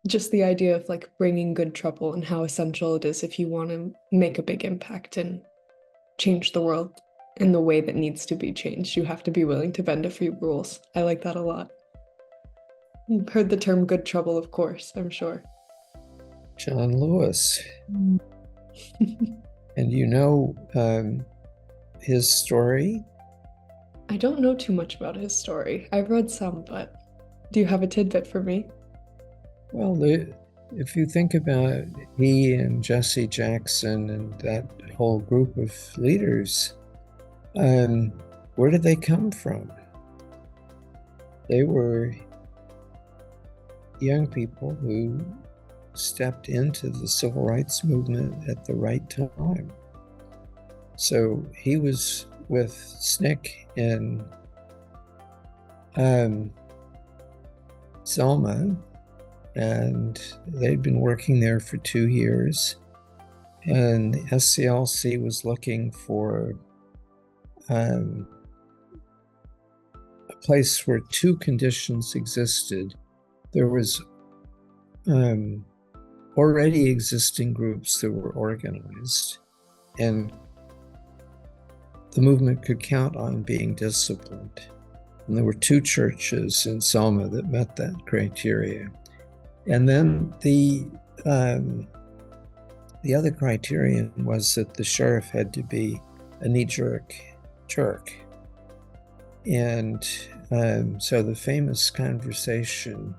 Just the idea of like bringing good trouble and how essential it is if you want to make a big impact and change the world in the way that needs to be changed. You have to be willing to bend a few rules. I like that a lot. You've heard the term good trouble, of course, I'm sure. John Lewis. Mm. And you know his story? I don't know too much about his story. I've read some, but do you have a tidbit for me? Well, if you think about it, he and Jesse Jackson and that whole group of leaders, um, where did they come from? They were young people who stepped into the civil rights movement at the right time. So he was with SNCC in Selma, and they'd been working there for 2 years. And the SCLC was looking for a place where two conditions existed. There was already existing groups that were organized, and the movement could count on being disciplined. And there were two churches in Selma that met that criteria. And then the other criterion was that the sheriff had to be a knee-jerk jerk. And so the famous conversation,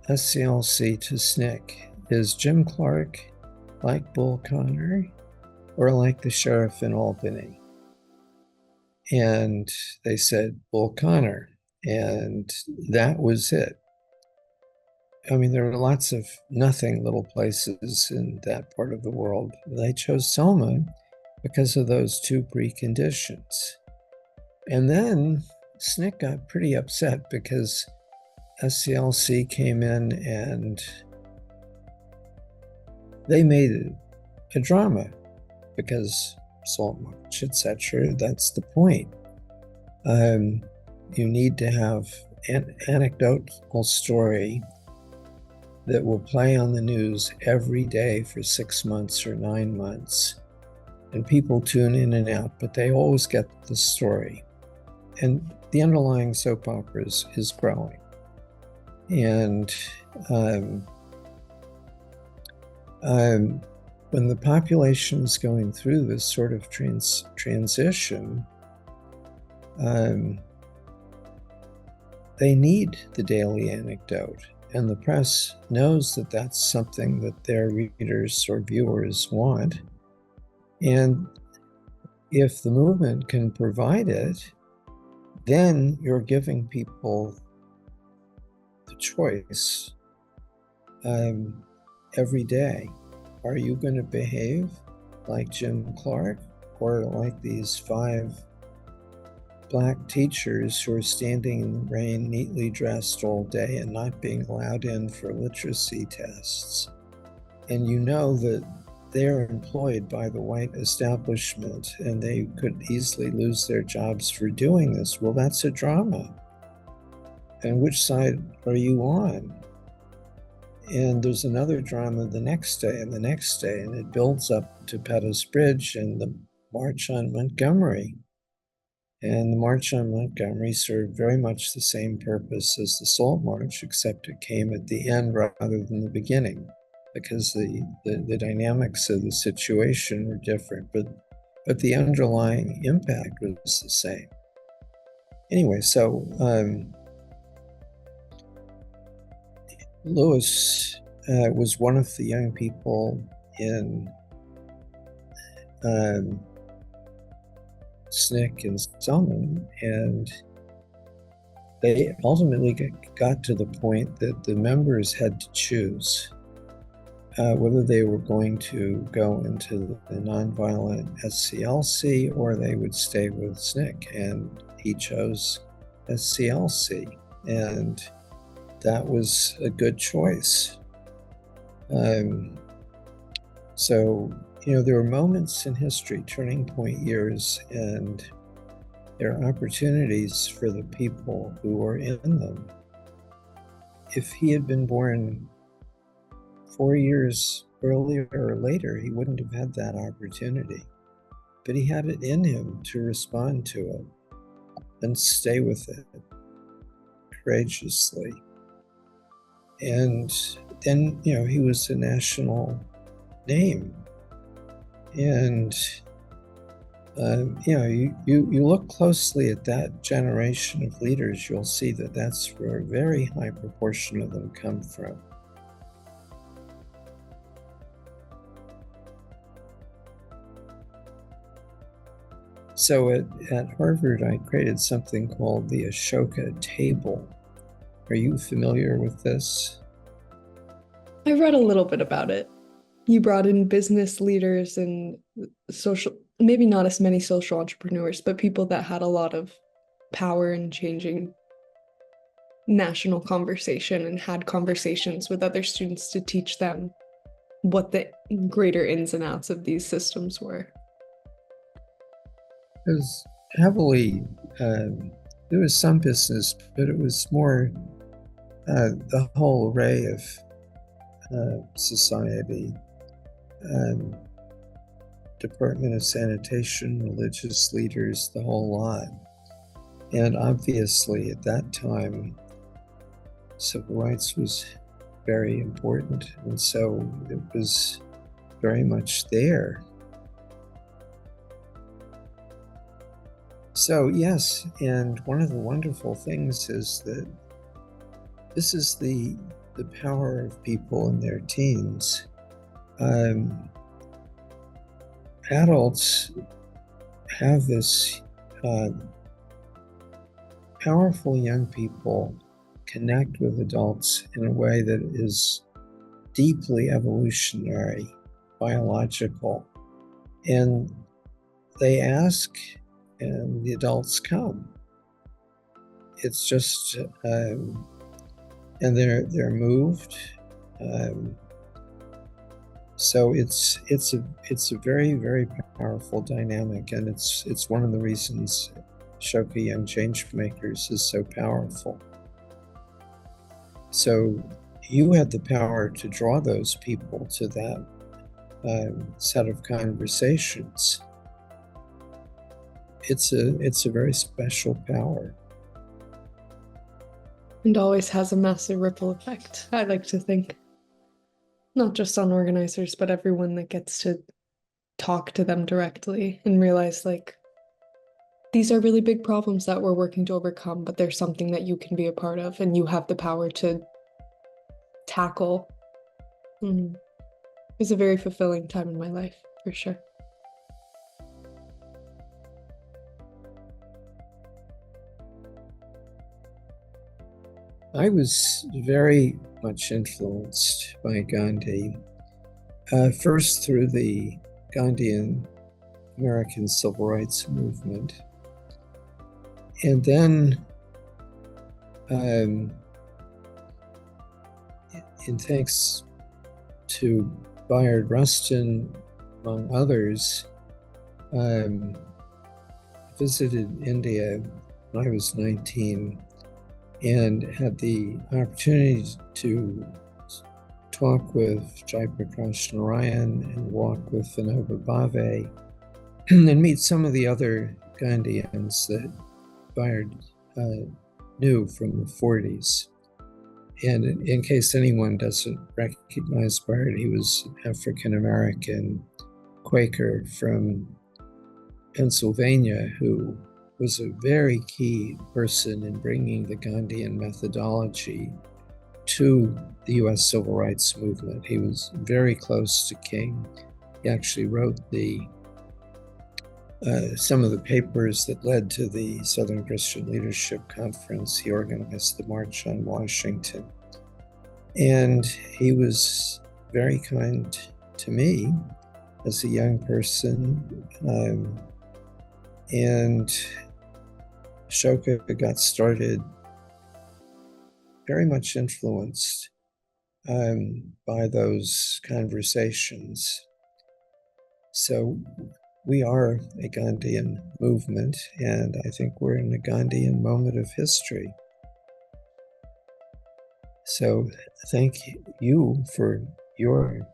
SCLC to SNCC, is Jim Clark like Bull Connor or like the sheriff in Albany? And they said Bull Connor, and that was it. I mean, there are lots of nothing little places in that part of the world. They chose Selma because of those two preconditions. And then SNCC got pretty upset because SCLC came in and they made it a drama because Salt March, etc. That's the point. You need to have an anecdotal story that will play on the news every day for 6 months or 9 months. And people tune in and out, but they always get the story. And the underlying soap opera is growing. And when the population is going through this sort of transition, they need the daily anecdote. And the press knows that that's something that their readers or viewers want. And if the movement can provide it, then you're giving people the choice every day. Are you going to behave like Jim Clark or like these 5 Black teachers who are standing in the rain, neatly dressed all day and not being allowed in for literacy tests? And you know that they're employed by the white establishment and they could easily lose their jobs for doing this. Well, that's a drama. And which side are you on? And there's another drama the next day and the next day, and it builds up to Pettus Bridge and the March on Montgomery. And the March on Montgomery served very much the same purpose as the Salt March, except it came at the end rather than the beginning, because the dynamics of the situation were different, but the underlying impact was the same. Anyway, so Lewis was one of the young people in SNCC and Selman, and they ultimately got to the point that the members had to choose whether they were going to go into the nonviolent SCLC or they would stay with SNCC, and he chose SCLC, and that was a good choice. So, there are moments in history, turning point years, and there are opportunities for the people who are in them. if he had been born 4 years earlier or later, he wouldn't have had that opportunity. But he had it in him to respond to it and stay with it courageously. And then, he was a national name. And, you look closely at that generation of leaders, you'll see that that's where a very high proportion of them come from. So at Harvard, I created something called the Ashoka table. Are you familiar with this? I read a little bit about it. You brought in business leaders and maybe not as many social entrepreneurs, but people that had a lot of power in changing national conversation and had conversations with other students to teach them what the greater ins and outs of these systems were. It was heavily, there was some business, but it was more the whole array of society, Department of Sanitation, religious leaders, the whole lot. And obviously at that time, civil rights was very important. And so it was very much there. So yes, and one of the wonderful things is that this is the power of people in their teens. Adults have this powerful young people connect with adults in a way that is deeply evolutionary, biological. And they ask, and the adults come. It's just, and they're moved. So it's a very, very powerful dynamic, and it's one of the reasons Ashoka Young Changemakers is so powerful. So you had the power to draw those people to that set of conversations. It's a very special power. And always has a massive ripple effect, I like to think. Not just on organizers, but everyone that gets to talk to them directly and realize, like, these are really big problems that we're working to overcome, but there's something that you can be a part of and you have the power to tackle. It was a very fulfilling time in my life, for sure. I was very much influenced by Gandhi, first through the Gandhian American Civil Rights Movement, and then in thanks to Bayard Rustin, among others, visited India when I was 19 and had the opportunity to talk with Jayaprakash Narayan and walk with Vinoba Bhave and meet some of the other Gandhians that Bayard knew from the 40s. And in case anyone doesn't recognize Bayard, he was African-American Quaker from Pennsylvania who was a very key person in bringing the Gandhian methodology to the US Civil Rights Movement. He was very close to King. He actually wrote some of the papers that led to the Southern Christian Leadership Conference. He organized the March on Washington. And he was very kind to me as a young person. And Ashoka got started very much influenced by those conversations. So we are a Gandhian movement, and I think we're in a Gandhian moment of history. So thank you for your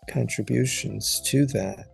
contributions to that.